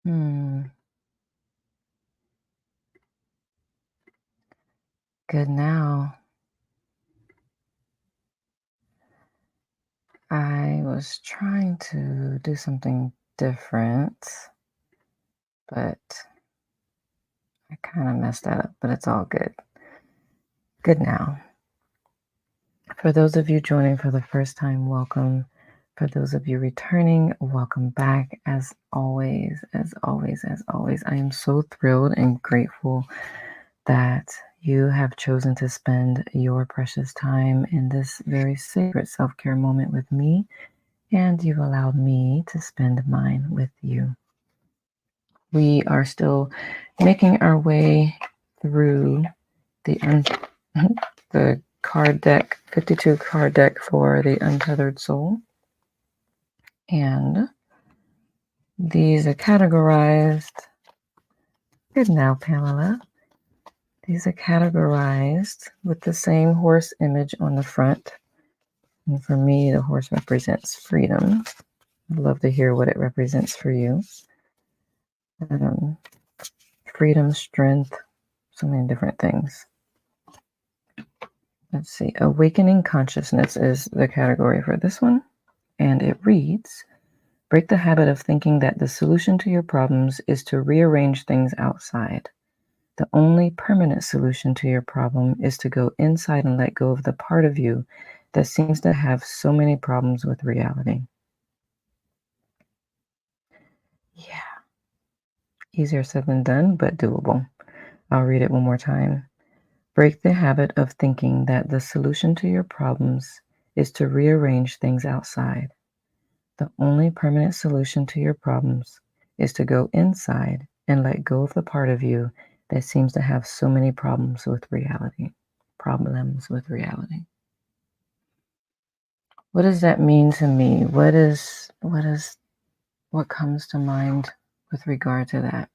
Hmm. Good now. I was trying to do something different, but I kind of messed that up, but it's all good. Good now. For those of you joining for the first time, welcome. For those of you returning, welcome back. As always, as always, as always, I am so thrilled and grateful that you have chosen to spend your precious time in this very sacred self care moment with me, and you've allowed me to spend mine with you. We are still making our way through the the card deck, 52 card deck for the Untethered Soul. And these are categorized. Good now, Pamela. These are categorized with the same horse image on the front. And for me, the horse represents freedom. I'd love to hear what it represents for you. Um, freedom, strength, so many different things. Let's see. Awakening consciousness is the category for this one. And it reads, break the habit of thinking that the solution to your problems is to rearrange things outside. The only permanent solution to your problem is to go inside and let go of the part of you that seems to have so many problems with reality. Yeah, easier said than done, but doable. I'll read it one more time. Break the habit of thinking that the solution to your problems is to rearrange things outside. The only permanent solution to your problems is to go inside and let go of the part of you that seems to have so many problems with reality. Problems with reality. What does that mean to me? What comes to mind with regard to that?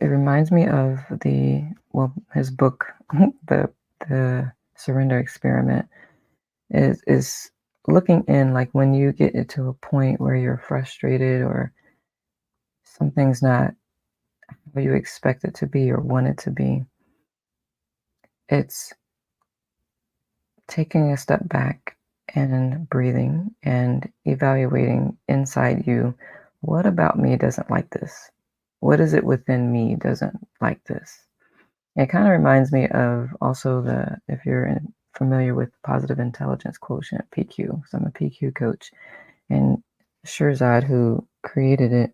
It reminds me of his book, the Surrender Experiment is looking in, like when you get it to a point where you're frustrated or something's not how you expect it to be or want it to be. It's taking a step back and breathing and evaluating inside you, what about me doesn't like this? What is it within me doesn't like this? It kind of reminds me of also if you're familiar with positive intelligence quotient, PQ. So I'm a PQ coach, and Shirzad, who created it,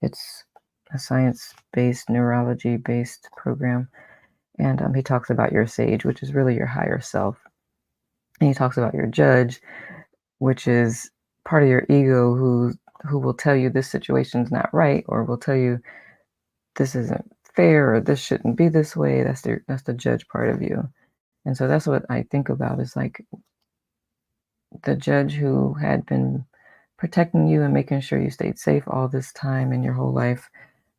it's a science-based, neurology-based program, and he talks about your sage, which is really your higher self, and he talks about your judge, which is part of your ego who will tell you this situation's not right, or will tell you this isn't fair, or this shouldn't be this way. That's the judge part of you. And so that's what I think about, is like the judge who had been protecting you and making sure you stayed safe all this time in your whole life,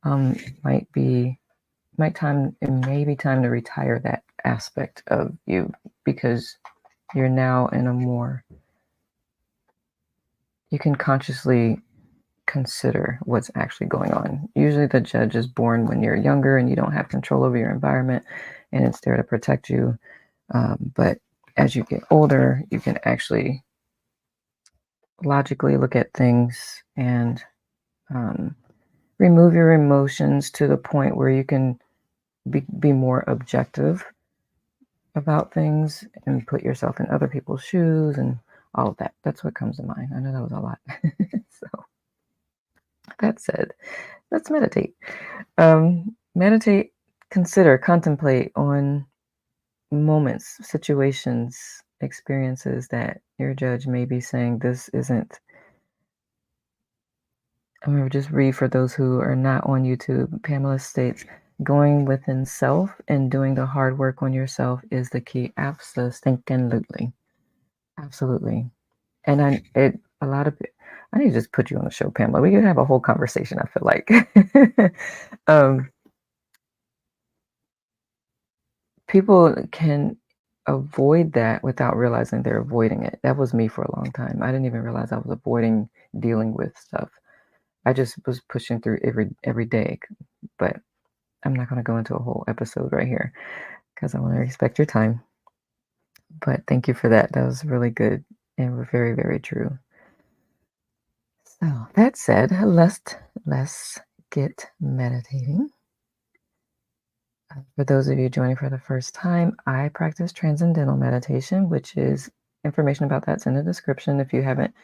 um, might be it may be time to retire that aspect of you, because you're now in a more, you can consciously consider what's actually going on. Usually the judge is born when you're younger and you don't have control over your environment, and it's there to protect you. But as you get older, you can actually logically look at things and um, remove your emotions to the point where you can be more objective about things and put yourself in other people's shoes and all of that. That's what comes to mind. I know that was a lot. So that said, let's meditate. Meditate, consider, contemplate on moments, situations, experiences that your judge may be saying, this isn't. I'm going to just read for those who are not on YouTube. Pamela states, going within self and doing the hard work on yourself is the key. Absolutely. Absolutely. And a lot of, I need to just put you on the show, Pamela. We could have a whole conversation, I feel like. um, People can avoid that without realizing they're avoiding it. That was me for a long time. I didn't even realize I was avoiding dealing with stuff. I just was pushing through every day. But I'm not going to go into a whole episode right here because I want to respect your time. But thank you for that. That was really good and very, very true. So that said, let's get meditating. For those of you joining for the first time, I practice transcendental meditation, which is information about that's in the description if you haven't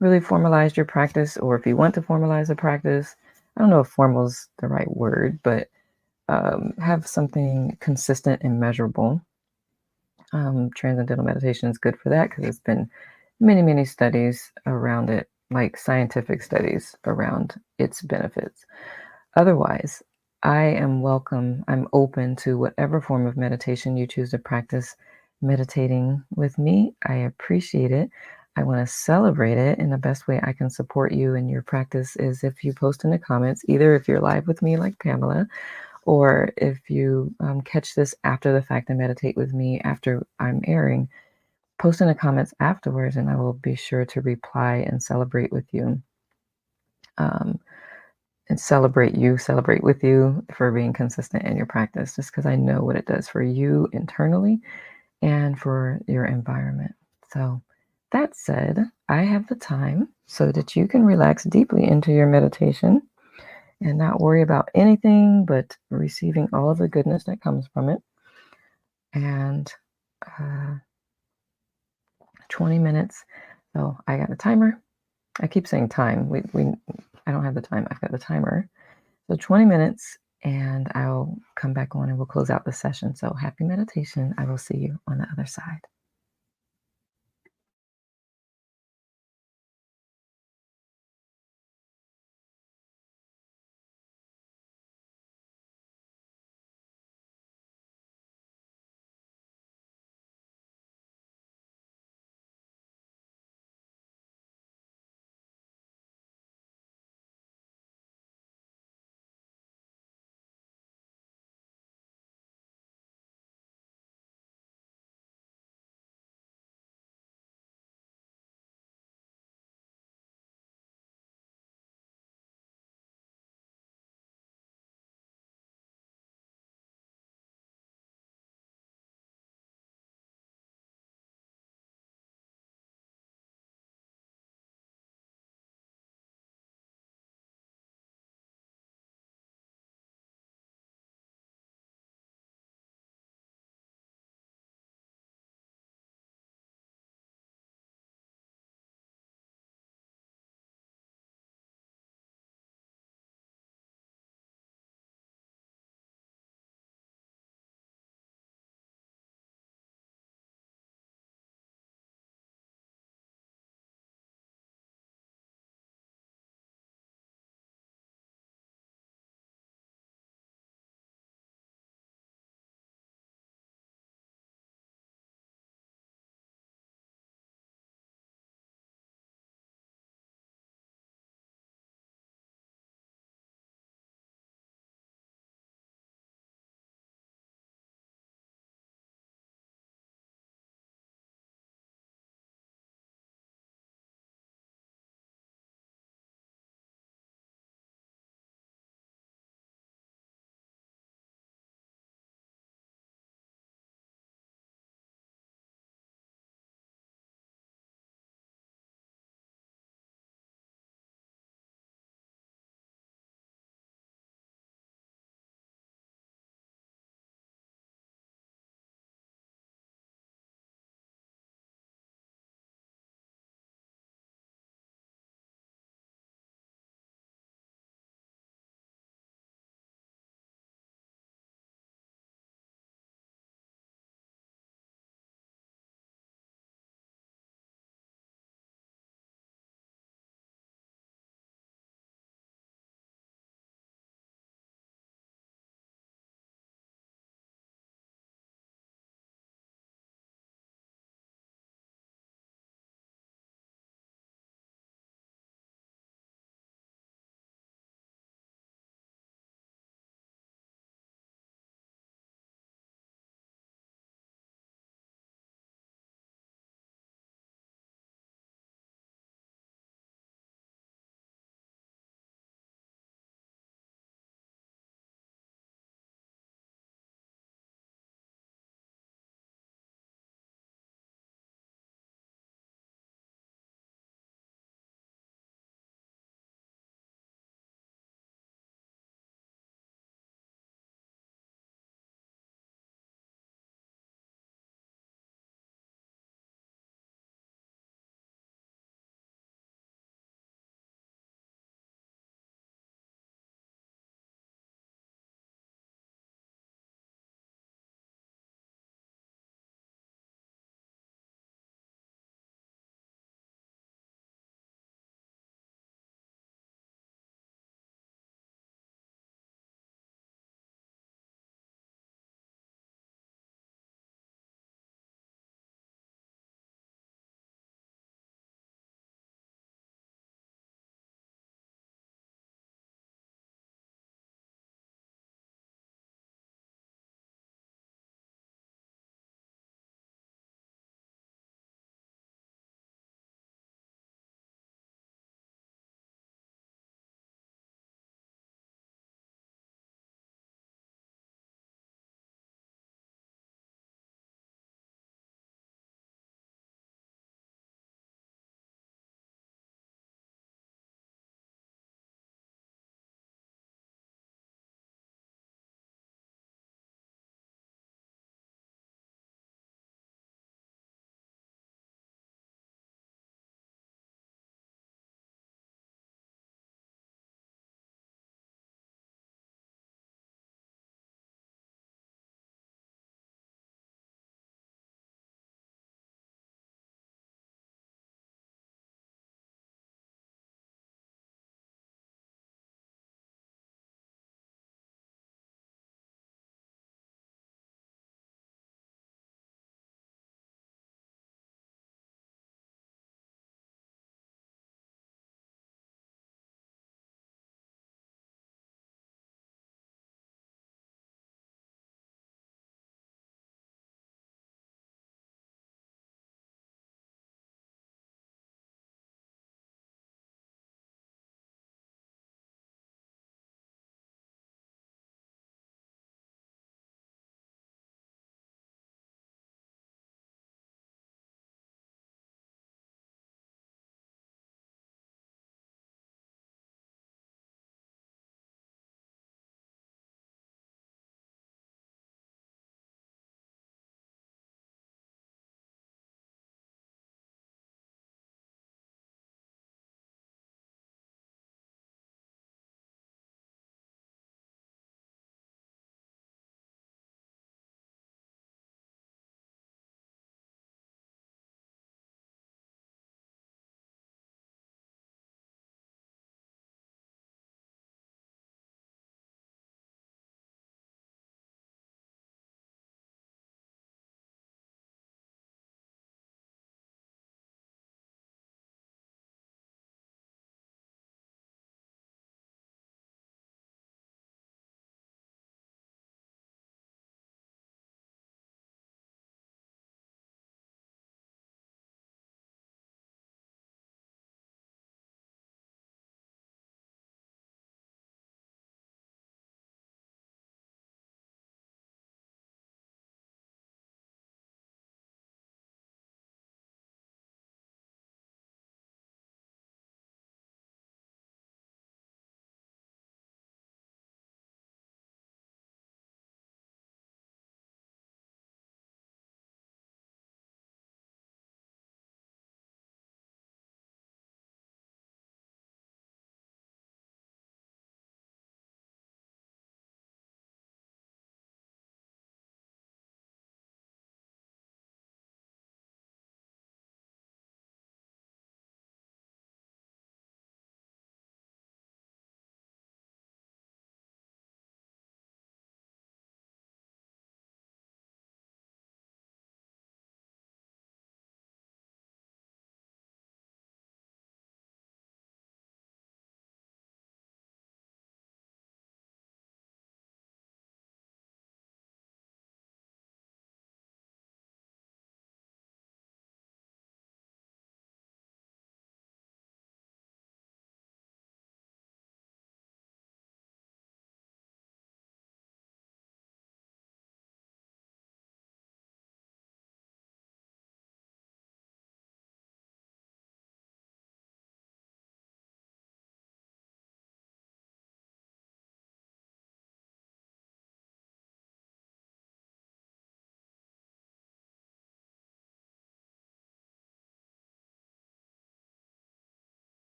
really formalized your practice or if you want to formalize a practice. I don't know if formal is the right word, but have something consistent and measurable. Transcendental meditation is good for that because there's been many, many studies around it, like scientific studies around its benefits. Otherwise, I'm open to whatever form of meditation you choose to practice meditating with me. I appreciate it. I want to celebrate it. And the best way I can support you in your practice is if you post in the comments, either if you're live with me, like Pamela, or if you catch this after the fact and meditate with me after I'm airing, post in the comments afterwards, and I will be sure to reply and celebrate with you. Um, and celebrate with you for being consistent in your practice, just because I know what it does for you internally and for your environment. So, that said, I have the time so that you can relax deeply into your meditation and not worry about anything but receiving all of the goodness that comes from it. And uh, 20 minutes. So, I got a timer. I keep saying time. I don't have the time. I've got the timer. So 20 minutes, and I'll come back on and we'll close out the session. So happy meditation. I will see you on the other side.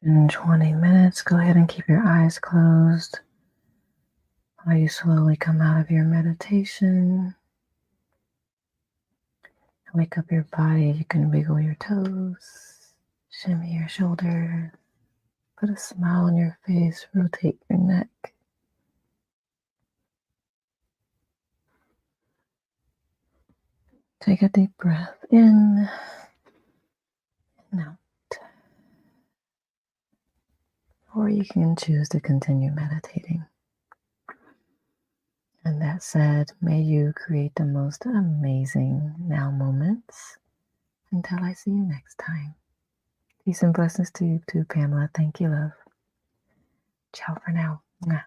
In 20 minutes, go ahead and keep your eyes closed while you slowly come out of your meditation. Wake up your body. You can wiggle your toes, shimmy your shoulders, put a smile on your face, rotate your neck. Take a deep breath in and out. Or you can choose to continue meditating. And that said, may you create the most amazing now moments. Until I see you next time. Peace and blessings to you too, Pamela. Thank you, love. Ciao for now. Mwah.